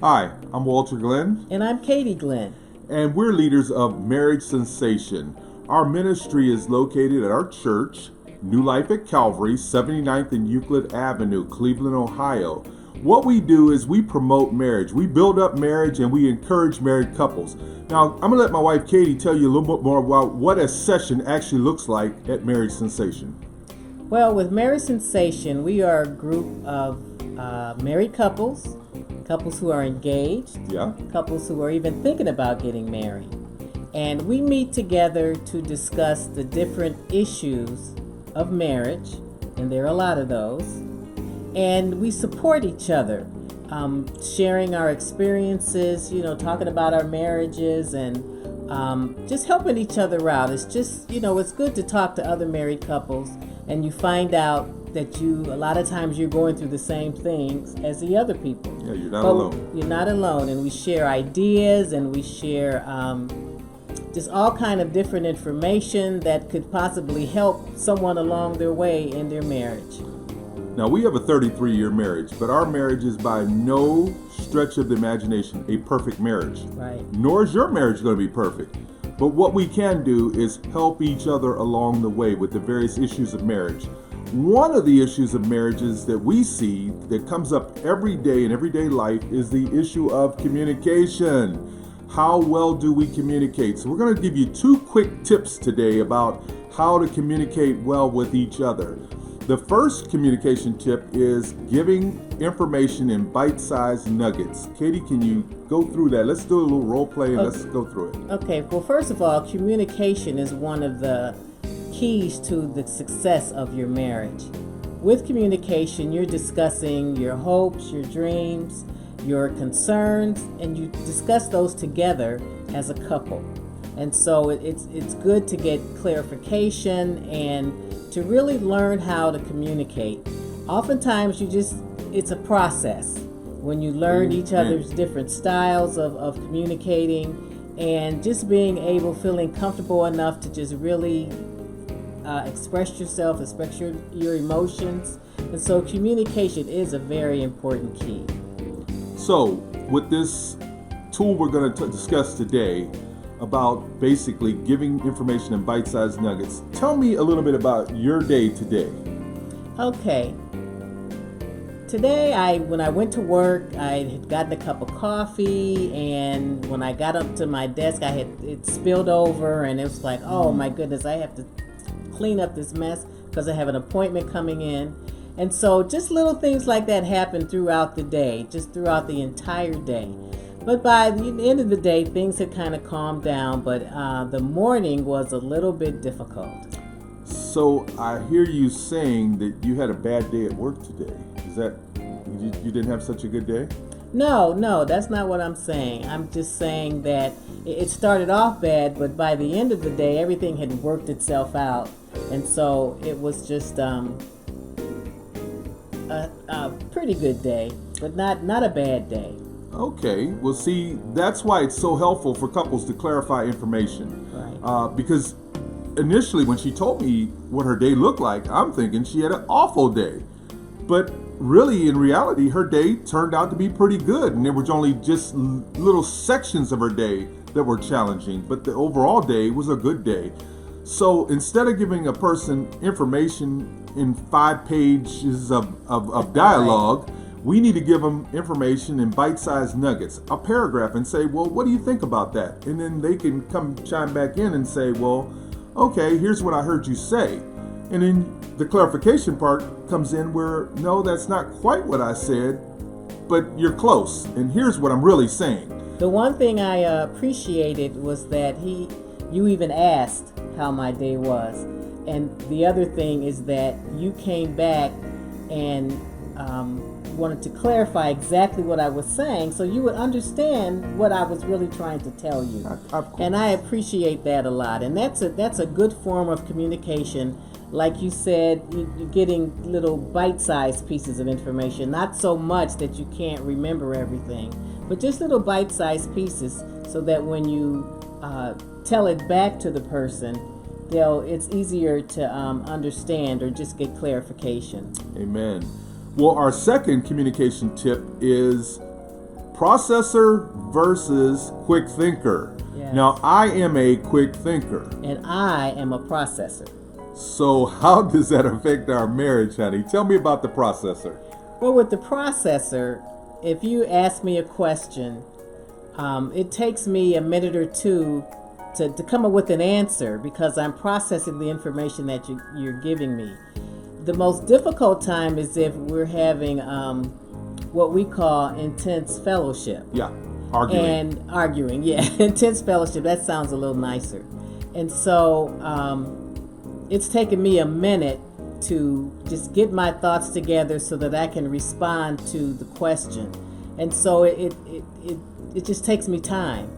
Hi, I'm Walter Glenn, And I'm Katie Glenn. and we're leaders of Marriage Sensation. Our ministry is located at our church, New Life at Calvary, 79th and Euclid Avenue, Cleveland, Ohio. What we do is we promote marriage. We build up marriage and we encourage married couples. Now, I'm going to let my wife Katie tell you a little bit more about what a session actually looks like at Marriage Sensation. Well, with Marriage Sensation, we are a group of married couples, couples who are engaged, Yeah? couples who are even thinking about getting married. And we meet together to discuss the different issues of marriage, and there are a lot of those. And we support each other, sharing our experiences, talking about our marriages and just helping each other out. It's just, it's good to talk to other married couples and you find out that a lot of times you're going through the same things as the other people. Yeah, you're not alone. You're not alone, and we share ideas and we share just all kind of different information that could possibly help someone along their way in their marriage. Now, we have a 33-year marriage, but our marriage is by no stretch of the imagination a perfect marriage. Right. Nor is your marriage going to be perfect. But what we can do is help each other along the way with the various issues of marriage. One of the issues of marriages that we see that comes up every day in everyday life is the issue of communication. How well do we communicate? So we're going to give you 2 quick tips today about how to communicate well with each other. The first communication tip is giving information in bite-sized nuggets. Katie, can you go through that? Let's do a little role play and let's go through it. Okay, well, first of all, communication is one of the keys to the success of your marriage. With communication, you're discussing your hopes, your dreams, your concerns, and you discuss those together as a couple. And so it's good to get clarification and to really learn how to communicate. Oftentimes it's a process when you learn each other's different styles of communicating and just being feeling comfortable enough to just really express yourself, express your emotions. And so communication is a very important key. So with this tool we're going to discuss today about basically giving information in bite-sized nuggets, tell me a little bit about your day today. Okay. Today, when I went to work, I had gotten a cup of coffee, and when I got up to my desk, it spilled over, and it was like, oh my goodness, I have to clean up this mess because I have an appointment coming in. And so just little things like that happen throughout the day, just throughout the entire day. But by the end of the day, things had kind of calmed down, but the morning was a little bit difficult. So I hear you saying that you had a bad day at work today. Is that you didn't have such a good day? No, that's not what I'm saying. I'm just saying that it started off bad, but by the end of the day, everything had worked itself out. And so it was just a pretty good day, but not a bad day. Okay, well, see, that's why it's so helpful for couples to clarify information. Right. Because initially, when she told me what her day looked like, I'm thinking she had an awful day. But really, in reality, her day turned out to be pretty good, and there was only just little sections of her day that were challenging, but the overall day was a good day. So instead of giving a person information in 5 pages of dialogue, we need to give them information in bite-sized nuggets, a paragraph, and say, well, what do you think about that? And then they can come chime back in and say, well, okay, here's what I heard you say. And then the clarification part comes in where, no, that's not quite what I said, but you're close. And here's what I'm really saying. The one thing I appreciated was that you even asked how my day was. And the other thing is that you came back and wanted to clarify exactly what I was saying so you would understand what I was really trying to tell you. And I appreciate that a lot. And that's a good form of communication. Like you said, you're getting little bite-sized pieces of information, not so much that you can't remember everything, but just little bite-sized pieces so that when you tell it back to the person, it's easier to understand or just get clarification. Amen. Well, our second communication tip is processor versus quick thinker. Yes. Now, I am a quick thinker. And I am a processor. So how does that affect our marriage, honey? Tell me about the processor. Well, with the processor, if you ask me a question, it takes me a minute or two to come up with an answer because I'm processing the information that you're giving me. The most difficult time is if we're having what we call intense fellowship. Yeah, arguing. And arguing, yeah. Intense fellowship, that sounds a little nicer. And so it's taken me a minute to just get my thoughts together so that I can respond to the question. And so it just takes me time.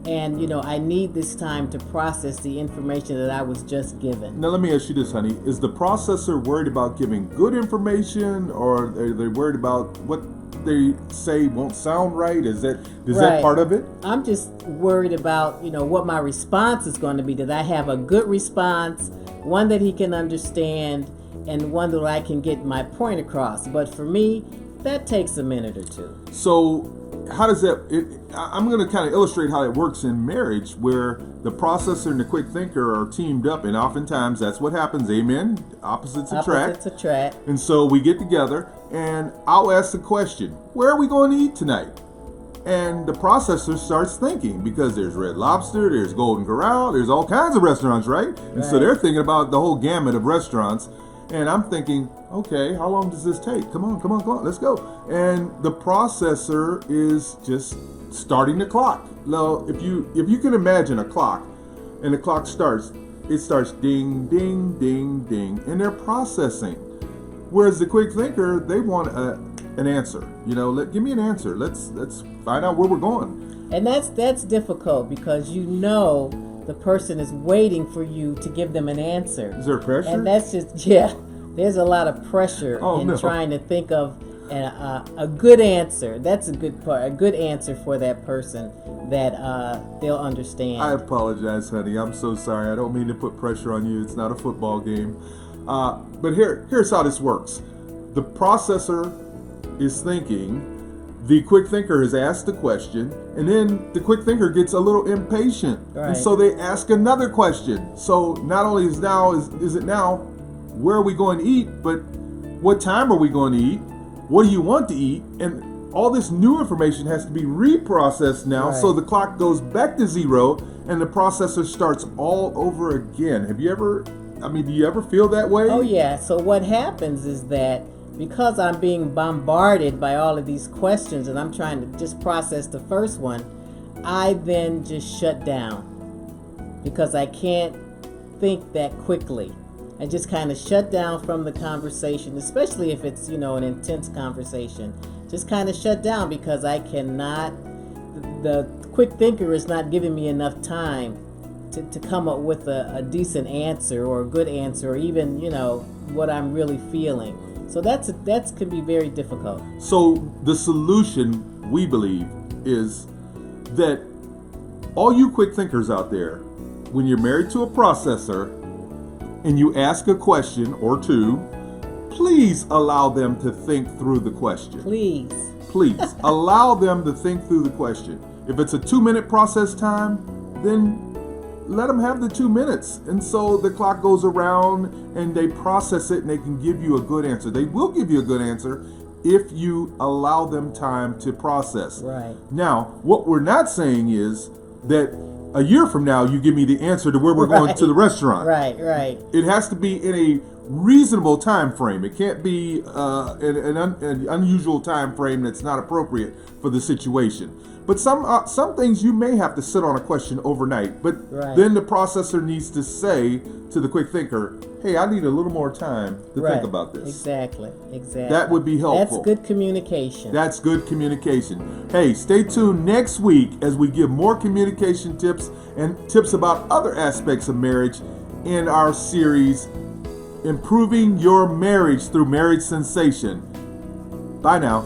And, I need this time to process the information that I was just given. Now, let me ask you this, honey. Is the processor worried about giving good information, or are they worried about what they say won't sound right? Is that Right. part of it? I'm just worried about, what my response is going to be. That I have a good response, one that he can understand, and one that I can get my point across. But for me, that takes a minute or two. So how does that, I'm going to kind of illustrate how it works in marriage, where the processor and the quick thinker are teamed up, and oftentimes that's what happens. Amen. Opposites attract. Opposites attract. And so we get together and I'll ask the question, where are we going to eat tonight? And the processor starts thinking, because there's Red Lobster, there's Golden Corral, there's all kinds of restaurants, right? And so Right. they're thinking about the whole gamut of restaurants. And I'm thinking, okay, how long does this take? Come on, let's go. And the processor is just starting the clock. Now, if you can imagine a clock, and the clock starts, it starts ding, ding, ding, ding, and they're processing. Whereas the quick thinker, they want an answer. Give me an answer. Let's find out where we're going. And that's difficult because the person is waiting for you to give them an answer. Is there pressure? And that's just, there's a lot of pressure in trying to think of a good answer. That's a good part, a good answer for that person that they'll understand. I apologize, honey. I'm so sorry. I don't mean to put pressure on you. It's not a football game. But here's how this works. The processor is thinking. The quick thinker has asked the question, and then the quick thinker gets a little impatient, Right. and so they ask another question. So not only is it now, where are we going to eat, but what time are we going to eat? What do you want to eat? And all this new information has to be reprocessed now, Right. so the clock goes back to zero, and the processor starts all over again. Do you ever feel that way? Oh yeah. So what happens is that because I'm being bombarded by all of these questions and I'm trying to just process the first one, I then just shut down because I can't think that quickly. I just kind of shut down from the conversation, especially if it's, an intense conversation. Just kind of shut down because I cannot, the quick thinker is not giving me enough time to come up with a decent answer or a good answer or even, what I'm really feeling. So that can be very difficult. So the solution, we believe, is that all you quick thinkers out there, when you're married to a processor and you ask a question or two, please allow them to think through the question. Please. Please allow them to think through the question. If it's a 2-minute process time, then let them have the 2 minutes. And so the clock goes around and they process it and they can give you a good answer. They will give you a good answer if you allow them time to process. Right. Now, what we're not saying is that a year from now you give me the answer to where we're going to the restaurant. Right. It has to be in a reasonable time frame. It can't be an unusual time frame that's not appropriate for the situation. But some things you may have to sit on a question overnight. But Right. then the processor needs to say to the quick thinker, hey, I need a little more time to think about this. Exactly. That would be helpful. That's good communication. That's good communication. Hey, stay tuned next week as we give more communication tips and tips about other aspects of marriage in our series, Improving Your Marriage Through Marriage Sensation. Bye now.